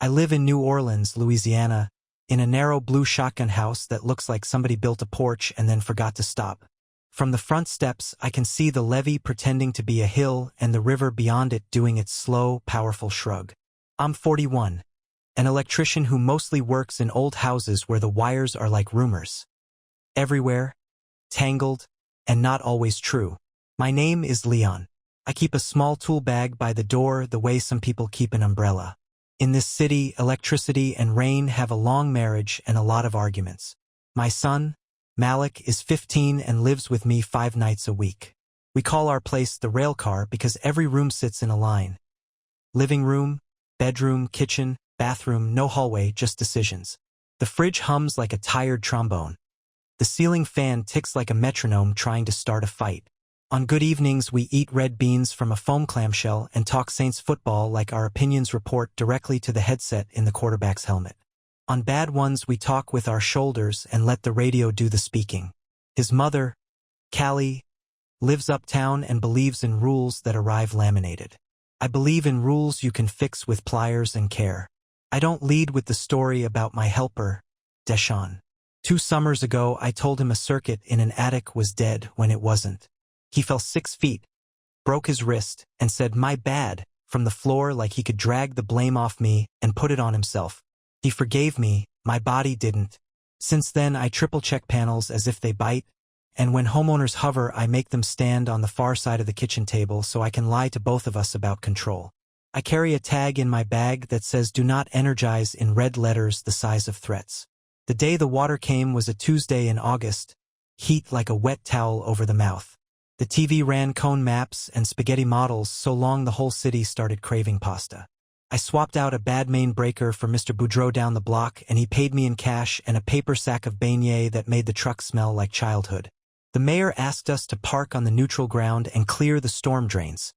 I live in New Orleans, Louisiana, in a narrow blue shotgun house that looks like somebody built a porch and then forgot to stop. From the front steps, I can see the levee pretending to be a hill and the river beyond it doing its slow, powerful shrug. I'm 41, an electrician who mostly works in old houses where the wires are like rumors. Everywhere, tangled, and not always true. My name is Leon. I keep a small tool bag by the door the way some people keep an umbrella. In this city, electricity and rain have a long marriage and a lot of arguments. My son, Malik, is 15 and lives with me 5 nights a week. We call our place the rail car because every room sits in a line. Living room, bedroom, kitchen, bathroom, no hallway, just decisions. The fridge hums like a tired trombone. The ceiling fan ticks like a metronome trying to start a fight. On good evenings, we eat red beans from a foam clamshell and talk Saints football like our opinions report directly to the headset in the quarterback's helmet. On bad ones, we talk with our shoulders and let the radio do the speaking. His mother, Callie, lives uptown and believes in rules that arrive laminated. I believe in rules you can fix with pliers and care. I don't lead with the story about my helper, Deshaun. 2 summers ago, I told him a circuit in an attic was dead when it wasn't. He fell 6 feet, broke his wrist, and said, "My bad," from the floor like he could drag the blame off me and put it on himself. He forgave me, my body didn't. Since then, I triple-check panels as if they bite, and when homeowners hover, I make them stand on the far side of the kitchen table so I can lie to both of us about control. I carry a tag in my bag that says "Do not energize" in red letters the size of threats. The day the water came was a Tuesday in August, heat like a wet towel over the mouth. The TV ran cone maps and spaghetti models so long the whole city started craving pasta. I swapped out a bad main breaker for Mr. Boudreau down the block, and he paid me in cash and a paper sack of beignets that made the truck smell like childhood. The mayor asked us to park on the neutral ground and clear the storm drains.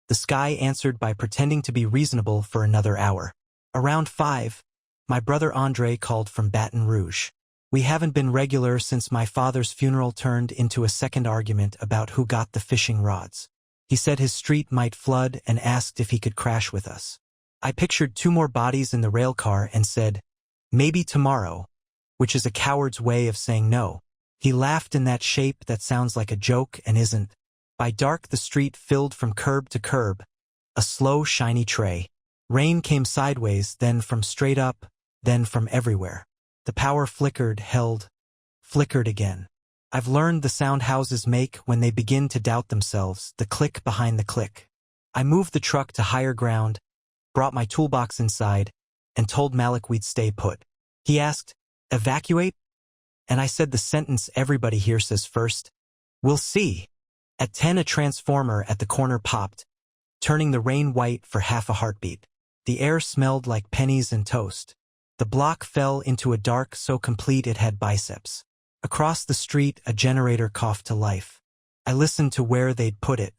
The sky answered by pretending to be reasonable for another hour. Around 5, my brother Andre called from Baton Rouge. We haven't been regular since my father's funeral turned into a second argument about who got the fishing rods. He said his street might flood and asked if he could crash with us. I pictured 2 more bodies in the rail car and said, "Maybe tomorrow," which is a coward's way of saying no. He laughed in that shape that sounds like a joke and isn't. By dark, the street filled from curb to curb, a slow, shiny tray. Rain came sideways, then from straight up, then from everywhere. The power flickered, held, flickered again. I've learned the sound houses make when they begin to doubt themselves, the click behind the click. I moved the truck to higher ground, brought my toolbox inside, and told Malik we'd stay put. He asked, "Evacuate?" And I said the sentence everybody here says first, "We'll see." At 10, a transformer at the corner popped, turning the rain white for half a heartbeat. The air smelled like pennies and toast. The block fell into a dark so complete it had biceps. Across the street, a generator coughed to life. I listened to where they'd put it.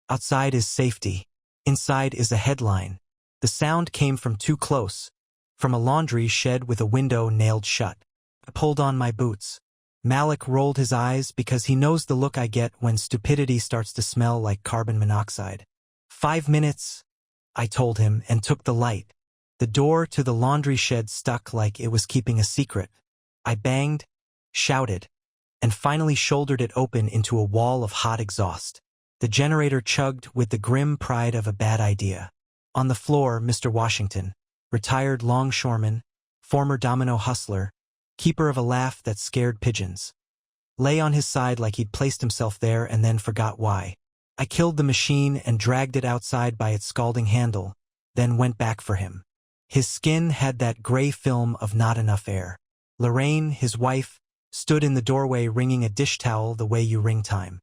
Outside is safety. Inside is a headline. The sound came from too close, from a laundry shed with a window nailed shut. I pulled on my boots. Malik rolled his eyes because he knows the look I get when stupidity starts to smell like carbon monoxide. 5 minutes, I told him, and took the light. The door to the laundry shed stuck like it was keeping a secret. I banged, shouted, and finally shouldered it open into a wall of hot exhaust. The generator chugged with the grim pride of a bad idea. On the floor, Mr. Washington, retired longshoreman, former domino hustler, keeper of a laugh that scared pigeons, lay on his side like he'd placed himself there and then forgot why. I killed the machine and dragged it outside by its scalding handle, then went back for him. His skin had that gray film of not enough air. Lorraine, his wife, stood in the doorway wringing a dish towel the way you wring time.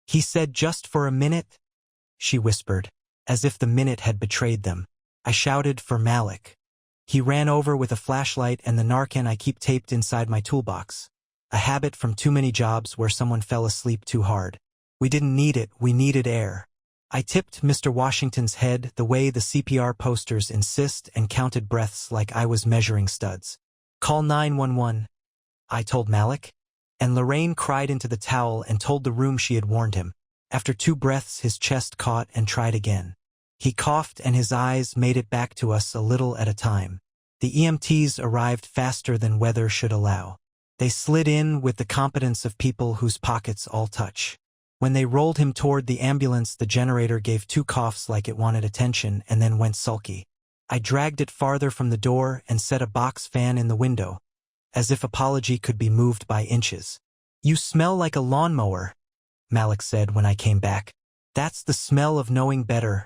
He said, "Just for a minute," she whispered, as if the minute had betrayed them. I shouted for Malik. He ran over with a flashlight and the Narcan I keep taped inside my toolbox. A habit from too many jobs where someone fell asleep too hard. We didn't need it, we needed air. I tipped Mr. Washington's head the way the CPR posters insist and counted breaths like I was measuring studs. "Call 911, I told Malik, and Lorraine cried into the towel and told the room she had warned him. After 2 breaths, his chest caught and tried again. He coughed and his eyes made it back to us a little at a time. The EMTs arrived faster than weather should allow. They slid in with the competence of people whose pockets all touch. When they rolled him toward the ambulance, the generator gave 2 coughs like it wanted attention and then went sulky. I dragged it farther from the door and set a box fan in the window, as if apology could be moved by inches. "You smell like a lawnmower," Malik said when I came back. "That's the smell of knowing better,"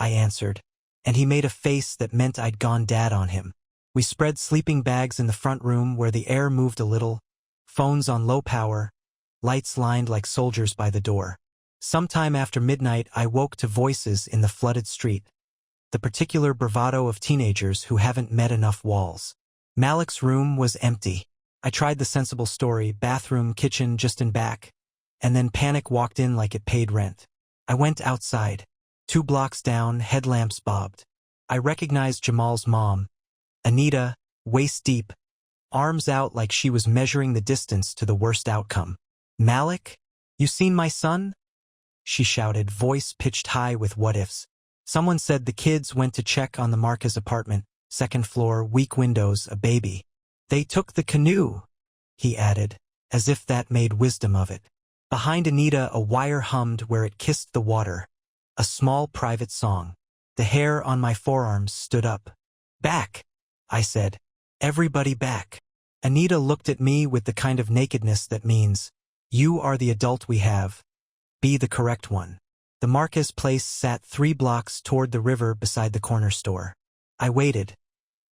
I answered, and he made a face that meant I'd gone dad on him. We spread sleeping bags in the front room where the air moved a little, phones on low power, lights lined like soldiers by the door. Sometime after midnight, I woke to voices in the flooded street, the particular bravado of teenagers who haven't met enough walls. Malik's room was empty. I tried the sensible story, bathroom, kitchen just in back, and then panic walked in like it paid rent. I went outside. 2 blocks down, headlamps bobbed. I recognized Jamal's mom, Anita, waist deep, arms out like she was measuring the distance to the worst outcome. "Malik, you seen my son?" she shouted, voice pitched high with what-ifs. "Someone said the kids went to check on the Marcus apartment, 2nd floor, weak windows, a baby. They took the canoe," he added, as if that made wisdom of it. Behind Anita, a wire hummed where it kissed the water, a small private song. The hair on my forearms stood up. "Back," I said. "Everybody back." Anita looked at me with the kind of nakedness that means, "You are the adult we have. Be the correct one." The Marcus place sat 3 blocks toward the river beside the corner store. I waited,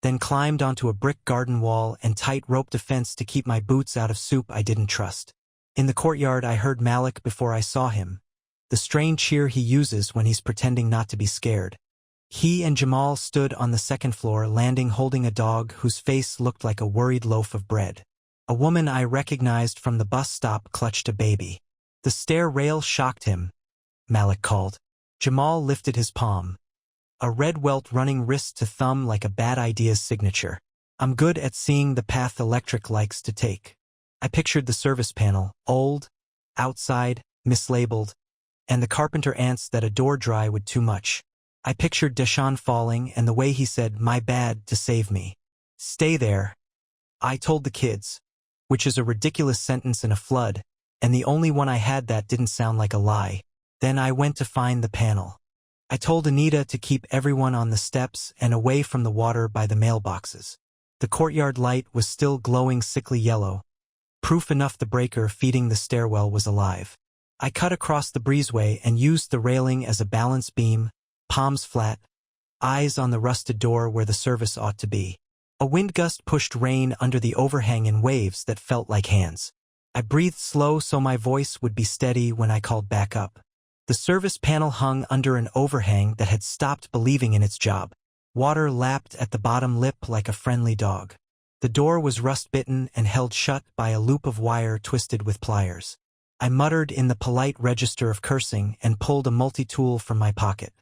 then climbed onto a brick garden wall and tight-roped a fence to keep my boots out of soup I didn't trust. In the courtyard, I heard Malik before I saw him, the strange cheer he uses when he's pretending not to be scared. He and Jamal stood on the 2nd floor landing holding a dog whose face looked like a worried loaf of bread. A woman I recognized from the bus stop clutched a baby. "The stair rail shocked him," Malik called. Jamal lifted his palm, a red welt running wrist to thumb like a bad idea's signature. "I'm good at seeing the path electric likes to take." I pictured the service panel, old, outside, mislabeled, and the carpenter ants that a door dry would too much. I pictured Deshaun falling and the way he said, "My bad," to save me. "Stay there," I told the kids, which is a ridiculous sentence in a flood, and the only one I had that didn't sound like a lie. Then I went to find the panel. I told Anita to keep everyone on the steps and away from the water by the mailboxes. The courtyard light was still glowing sickly yellow, proof enough the breaker feeding the stairwell was alive. I cut across the breezeway and used the railing as a balance beam, palms flat, eyes on the rusted door where the service ought to be. A wind gust pushed rain under the overhang in waves that felt like hands. I breathed slow so my voice would be steady when I called back up. The service panel hung under an overhang that had stopped believing in its job. Water lapped at the bottom lip like a friendly dog. The door was rust-bitten and held shut by a loop of wire twisted with pliers. I muttered in the polite register of cursing and pulled a multi-tool from my pocket.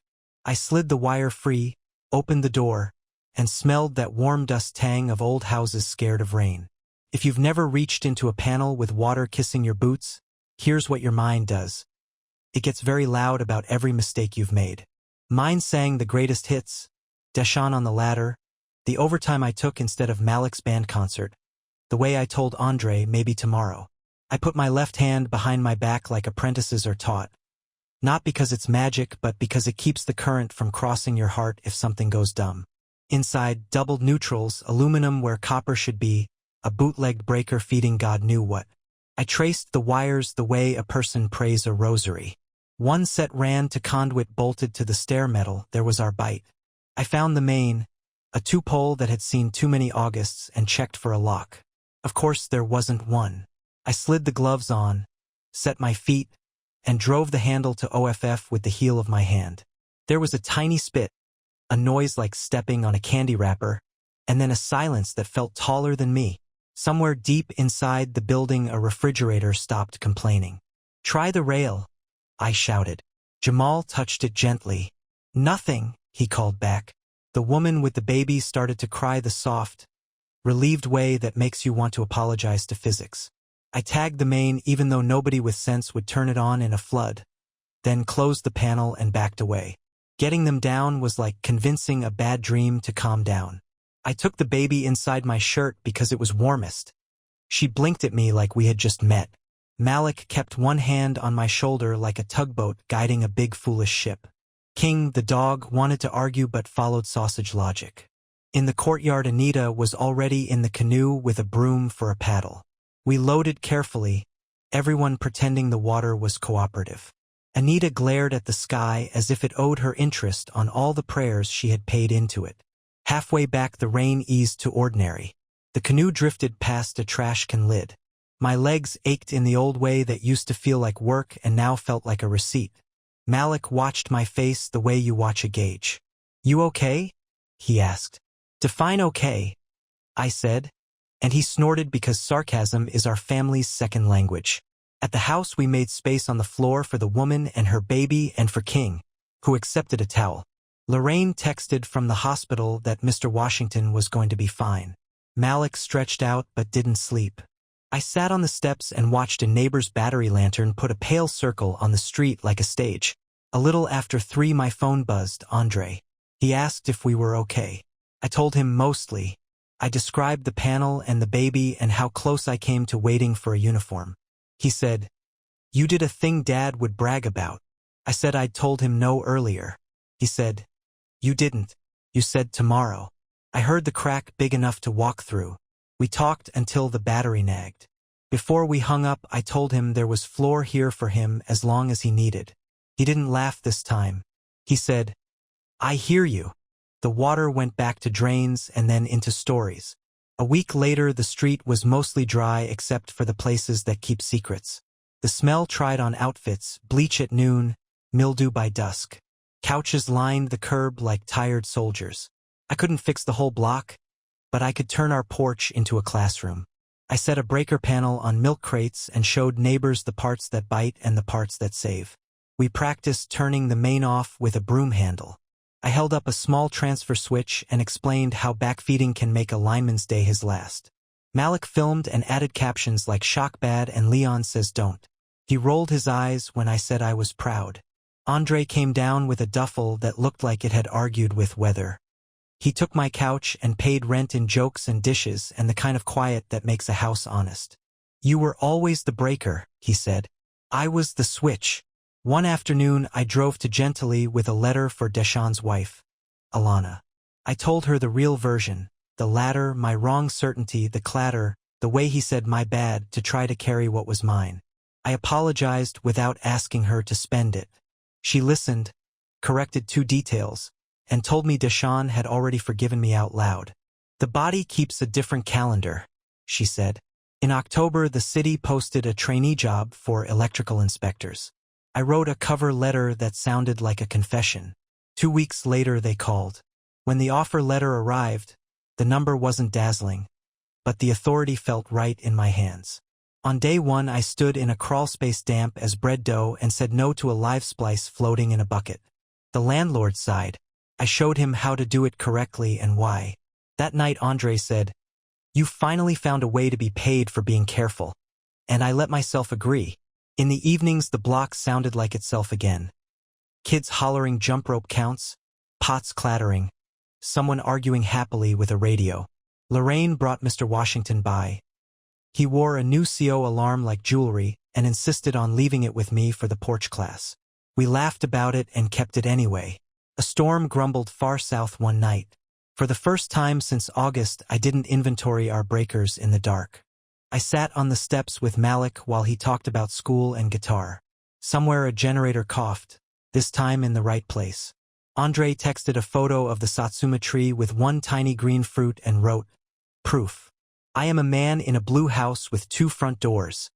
I slid the wire free, opened the door, and smelled that warm dust tang of old houses scared of rain. If you've never reached into a panel with water kissing your boots, here's what your mind does. It gets very loud about every mistake you've made. Mine sang the greatest hits, Deshaun on the Ladder, the overtime I took instead of Malik's band concert, the way I told Andre maybe tomorrow. I put my left hand behind my back like apprentices are taught. Not because it's magic, but because it keeps the current from crossing your heart if something goes dumb. Inside, doubled neutrals, aluminum where copper should be, a bootlegged breaker feeding God knew what. I traced the wires the way a person prays a rosary. One set ran to conduit bolted to the stair metal. There was our bite. I found the main, a 2-pole that had seen too many Augusts, and checked for a lock. Of course there wasn't one. I slid the gloves on, set my feet, and drove the handle to OFF with the heel of my hand. There was a tiny spit, a noise like stepping on a candy wrapper, and then a silence that felt taller than me. Somewhere deep inside the building a refrigerator stopped complaining. "Try the rail," I shouted. Jamal touched it gently. "Nothing," he called back. The woman with the baby started to cry the soft, relieved way that makes you want to apologize to physics. I tagged the main even though nobody with sense would turn it on in a flood, then closed the panel and backed away. Getting them down was like convincing a bad dream to calm down. I took the baby inside my shirt because it was warmest. She blinked at me like we had just met. Malik kept one hand on my shoulder like a tugboat guiding a big foolish ship. King, the dog, wanted to argue but followed sausage logic. In the courtyard, Anita was already in the canoe with a broom for a paddle. We loaded carefully, everyone pretending the water was cooperative. Anita glared at the sky as if it owed her interest on all the prayers she had paid into it. Halfway back, the rain eased to ordinary. The canoe drifted past a trash can lid. My legs ached in the old way that used to feel like work and now felt like a receipt. Malik watched my face the way you watch a gauge. "You okay?" he asked. "Define okay," I said, and he snorted because sarcasm is our family's second language. At the house, we made space on the floor for the woman and her baby and for King, who accepted a towel. Lorraine texted from the hospital that Mr. Washington was going to be fine. Malik stretched out but didn't sleep. I sat on the steps and watched a neighbor's battery lantern put a pale circle on the street like a stage. A little after 3, my phone buzzed. Andre. He asked if we were okay. I told him mostly. I described the panel and the baby and how close I came to waiting for a uniform. He said, "You did a thing Dad would brag about." I said I'd told him no earlier. He said, "You didn't. You said tomorrow." I heard the crack big enough to walk through. We talked until the battery nagged. Before we hung up, I told him there was floor here for him as long as he needed. He didn't laugh this time. He said, "I hear you." The water went back to drains and then into stories. A week later, the street was mostly dry except for the places that keep secrets. The smell tried on outfits, bleach at noon, mildew by dusk. Couches lined the curb like tired soldiers. I couldn't fix the whole block, but I could turn our porch into a classroom. I set a breaker panel on milk crates and showed neighbors the parts that bite and the parts that save. We practiced turning the main off with a broom handle. I held up a small transfer switch and explained how backfeeding can make a lineman's day his last. Malik filmed and added captions like "shock bad" and "Leon says don't." He rolled his eyes when I said I was proud. Andre came down with a duffel that looked like it had argued with weather. He took my couch and paid rent in jokes and dishes and the kind of quiet that makes a house honest. "You were always the breaker," he said. "I was the switch." One afternoon, I drove to Gentilly with a letter for Deshawn's wife, Alana. I told her the real version, the latter, my wrong certainty, the clatter, the way he said "my bad" to try to carry what was mine. I apologized without asking her to spend it. She listened, corrected 2 details, and told me Deshawn had already forgiven me out loud. "The body keeps a different calendar," she said. In October, the city posted a trainee job for electrical inspectors. I wrote a cover letter that sounded like a confession. 2 weeks later, they called. When the offer letter arrived, the number wasn't dazzling, but the authority felt right in my hands. On day 1, I stood in a crawlspace damp as bread dough and said no to a live splice floating in a bucket. The landlord sighed. I showed him how to do it correctly and why. That night, Andre said, "You finally found a way to be paid for being careful." And I let myself agree. In the evenings, the block sounded like itself again. Kids hollering jump rope counts, pots clattering, someone arguing happily with a radio. Lorraine brought Mr. Washington by. He wore a new CO alarm like jewelry and insisted on leaving it with me for the porch class. We laughed about it and kept it anyway. A storm grumbled far south one night. For the first time since August, I didn't inventory our breakers in the dark. I sat on the steps with Malik while he talked about school and guitar. Somewhere a generator coughed, this time in the right place. Andre texted a photo of the satsuma tree with 1 tiny green fruit and wrote, "Proof. I am a man in a blue house with 2 front doors.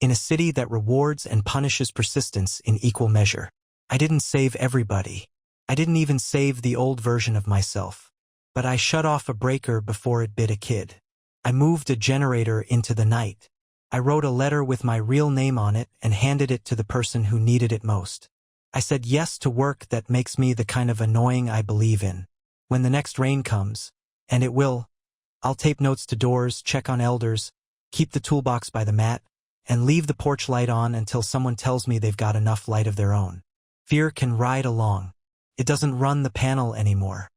In a city that rewards and punishes persistence in equal measure. I didn't save everybody. I didn't even save the old version of myself. But I shut off a breaker before it bit a kid. I moved a generator into the night. I wrote a letter with my real name on it and handed it to the person who needed it most. I said yes to work that makes me the kind of annoying I believe in. When the next rain comes, and it will, I'll tape notes to doors, check on elders, keep the toolbox by the mat, and leave the porch light on until someone tells me they've got enough light of their own. Fear can ride along. It doesn't run the panel anymore.